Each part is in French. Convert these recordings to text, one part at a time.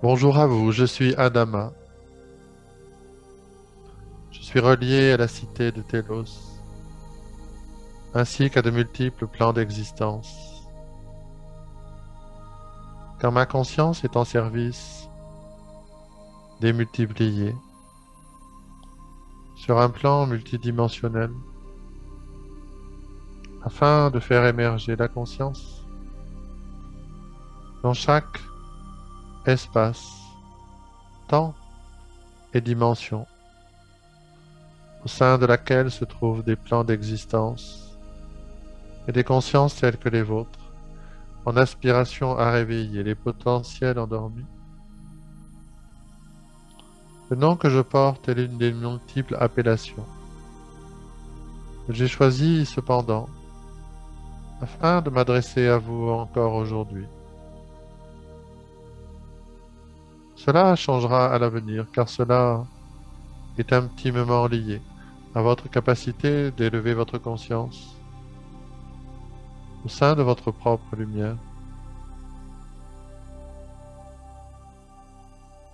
Bonjour à vous, je suis Adama. Je suis relié à la cité de Télos, ainsi qu'à de multiples plans d'existence. Car ma conscience est en service démultiplié sur un plan multidimensionnel, afin de faire émerger la conscience dans chaque espace, temps et dimension, au sein de laquelle se trouvent des plans d'existence et des consciences telles que les vôtres, en aspiration à réveiller les potentiels endormis. Le nom que je porte est l'une des multiples appellations que j'ai choisies cependant afin de m'adresser à vous encore aujourd'hui. Cela changera à l'avenir car cela est intimement lié à votre capacité d'élever votre conscience au sein de votre propre lumière.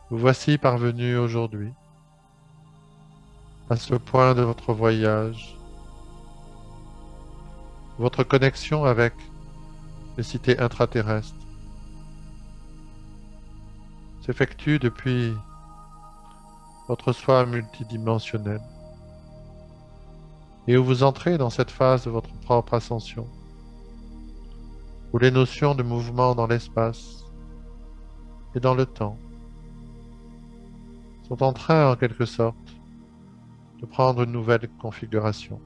Vous voici parvenu aujourd'hui à ce point de votre voyage, votre connexion avec les cités intraterrestres s'effectue depuis votre soi multidimensionnel et où vous entrez dans cette phase de votre propre ascension, où les notions de mouvement dans l'espace et dans le temps sont en train, en quelque sorte, de prendre une nouvelle configuration.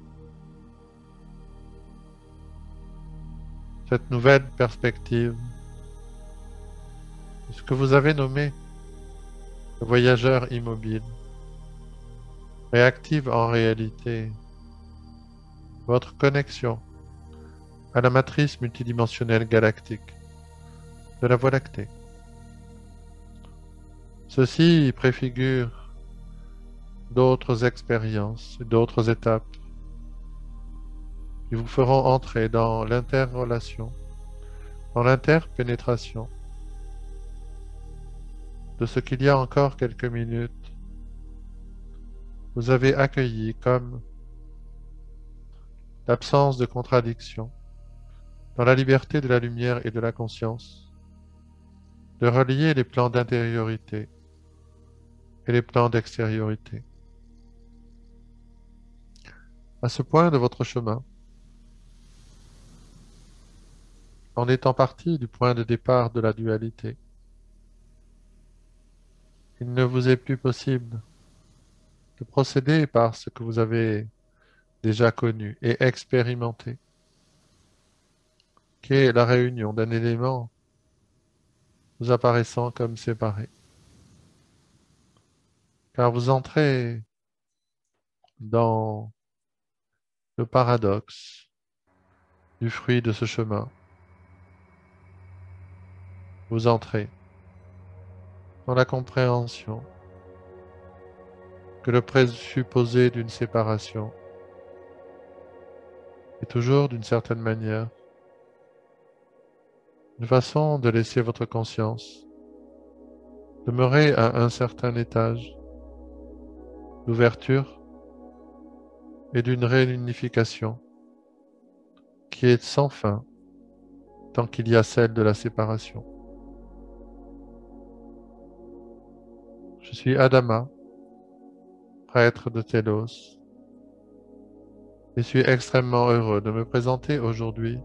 Cette nouvelle perspective, ce que vous avez nommé le voyageur immobile, réactive en réalité votre connexion à la matrice multidimensionnelle galactique de la Voie lactée. Ceci préfigure d'autres expériences et d'autres étapes qui vous feront entrer dans l'interrelation, dans l'interpénétration de ce qu'il y a encore quelques minutes vous avez accueilli comme l'absence de contradiction dans la liberté de la lumière et de la conscience, de relier les plans d'intériorité et les plans d'extériorité. À ce point de votre chemin, en étant parti du point de départ de la dualité, il ne vous est plus possible de procéder par ce que vous avez déjà connu et expérimenté, qui est la réunion d'un élément vous apparaissant comme séparé. Car vous entrez dans le paradoxe du fruit de ce chemin. Vous entrez dans la compréhension que le présupposé d'une séparation est toujours, d'une certaine manière, une façon de laisser votre conscience demeurer à un certain étage d'ouverture et d'une réunification qui est sans fin tant qu'il y a celle de la séparation. Je suis Adama, prêtre de Télos, et suis extrêmement heureux de me présenter aujourd'hui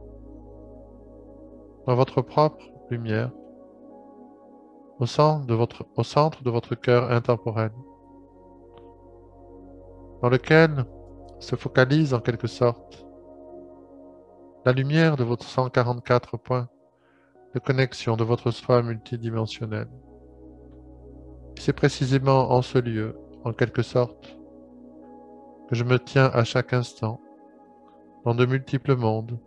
dans votre propre lumière, au centre de votre cœur intemporel, dans lequel se focalise en quelque sorte la lumière de votre 144 points de connexion de votre soi multidimensionnel. C'est précisément en ce lieu, en quelque sorte, que je me tiens à chaque instant, dans de multiples mondes,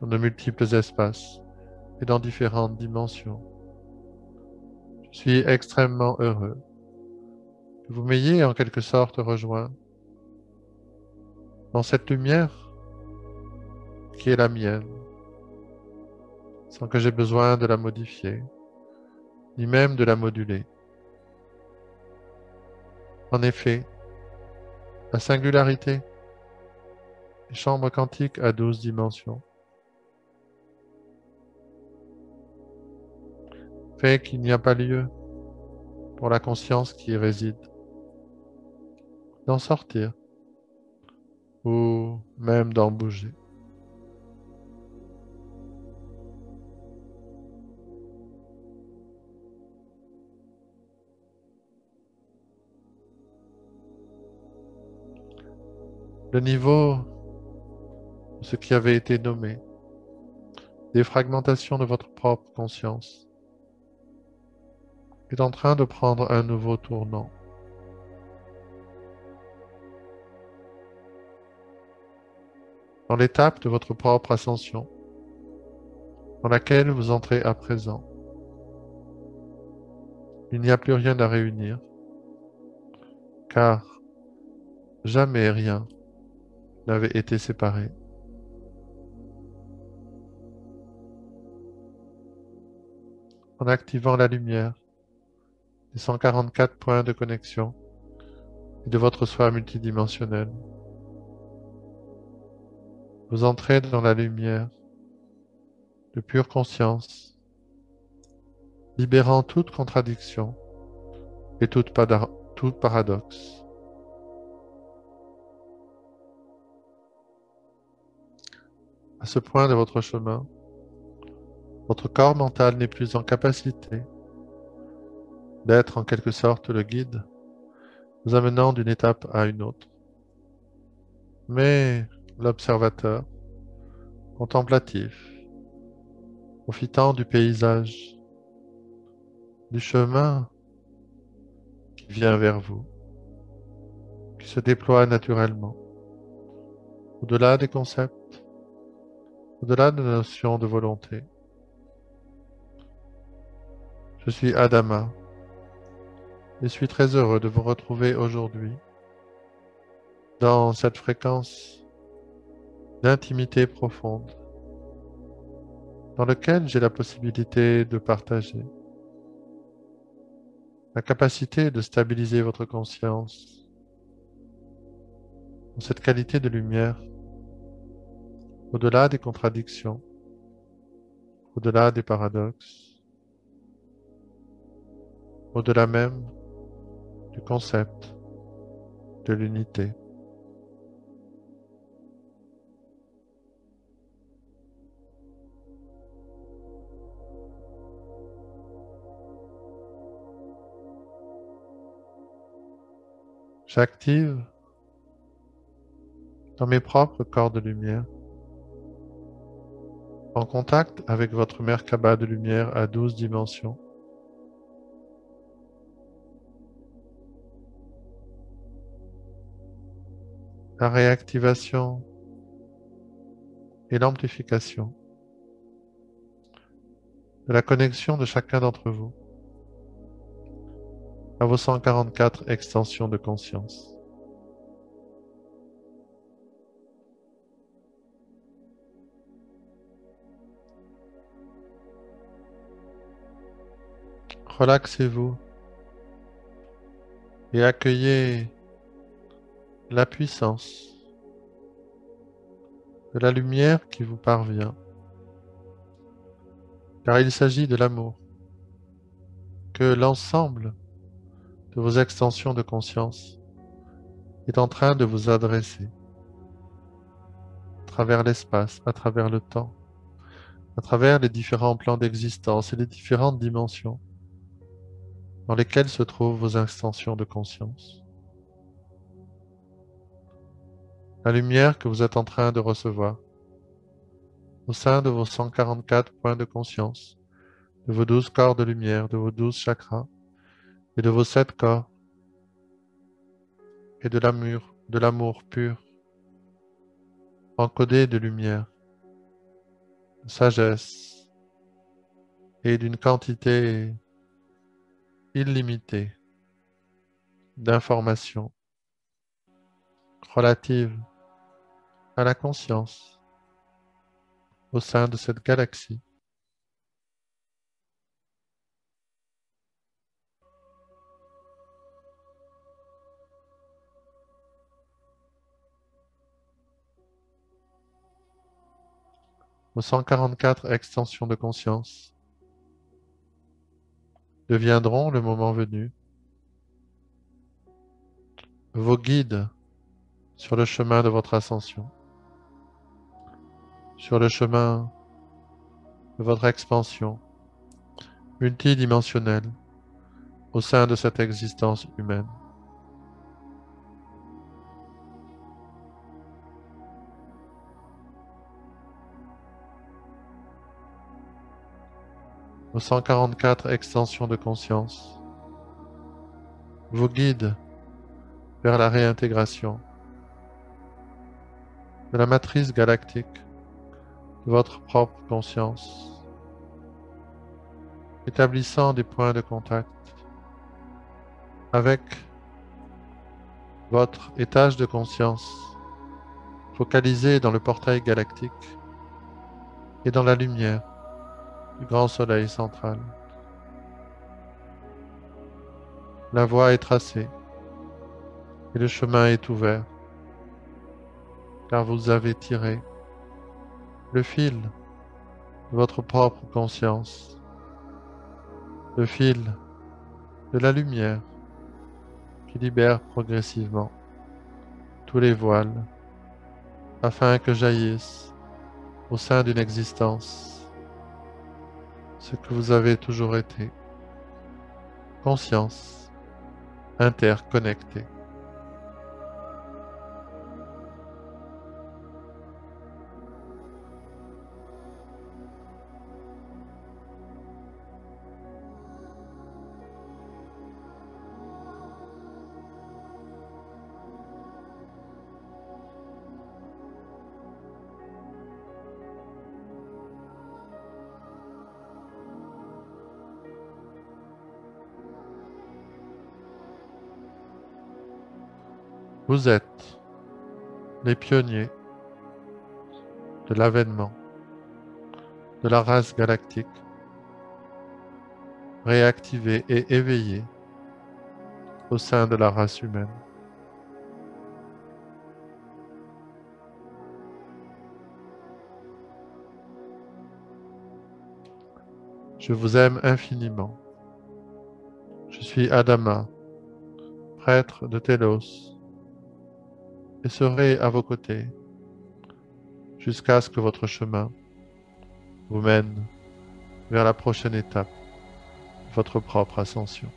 dans de multiples espaces et dans différentes dimensions. Je suis extrêmement heureux que vous m'ayez en quelque sorte rejoint dans cette lumière qui est la mienne, sans que j'ai besoin de la modifier, ni même de la moduler. En effet, la singularité des chambres quantiques à 12 dimensions fait qu'il n'y a pas lieu pour la conscience qui y réside d'en sortir ou même d'en bouger. Le niveau de ce qui avait été nommé défragmentation de votre propre conscience est en train de prendre un nouveau tournant. Dans l'étape de votre propre ascension, dans laquelle vous entrez à présent, il n'y a plus rien à réunir, car jamais rien n'avait été séparé. En activant la lumière des 144 points de connexion et de votre soi multidimensionnel, vous entrez dans la lumière de pure conscience, libérant toute contradiction et tout paradoxe. À ce point de votre chemin, votre corps mental n'est plus en capacité d'être en quelque sorte le guide, vous amenant d'une étape à une autre, mais l'observateur, contemplatif, profitant du paysage, du chemin qui vient vers vous, qui se déploie naturellement, au-delà des concepts, au-delà de la notion de volonté. Je suis Adama et suis très heureux de vous retrouver aujourd'hui dans cette fréquence d'intimité profonde dans laquelle j'ai la possibilité de partager la capacité de stabiliser votre conscience dans cette qualité de lumière au-delà des contradictions, au-delà des paradoxes, au-delà même du concept de l'unité. J'active dans mes propres corps de lumière, en contact avec votre Merkaba de lumière à 12 dimensions, la réactivation et l'amplification de la connexion de chacun d'entre vous à vos 144 extensions de conscience. Relaxez-vous et accueillez la puissance de la lumière qui vous parvient, car il s'agit de l'amour que l'ensemble de vos extensions de conscience est en train de vous adresser à travers l'espace, à travers le temps, à travers les différents plans d'existence et les différentes dimensions dans lesquelles se trouvent vos extensions de conscience. La lumière que vous êtes en train de recevoir au sein de vos 144 points de conscience, de vos 12 corps de lumière, de vos 12 chakras et de vos 7 corps et de l'amour pur, encodé de lumière, de sagesse et d'une quantité illimitée d'informations relatives à la conscience au sein de cette galaxie. Vos 144 extensions de conscience deviendront, le moment venu, vos guides sur le chemin de votre ascension, sur le chemin de votre expansion multidimensionnelle au sein de cette existence humaine. Vos 144 extensions de conscience vous guident vers la réintégration de la matrice galactique de votre propre conscience, établissant des points de contact avec votre étage de conscience focalisé dans le portail galactique et dans la lumière du grand soleil central. La voie est tracée et le chemin est ouvert, car vous avez tiré le fil de votre propre conscience, le fil de la lumière qui libère progressivement tous les voiles afin que jaillisse au sein d'une existence ce que vous avez toujours été, conscience interconnectée. Vous êtes les pionniers de l'avènement de la race galactique, réactivée et éveillée au sein de la race humaine. Je vous aime infiniment. Je suis Adama, prêtre de Télos, et serai à vos côtés jusqu'à ce que votre chemin vous mène vers la prochaine étape de votre propre ascension.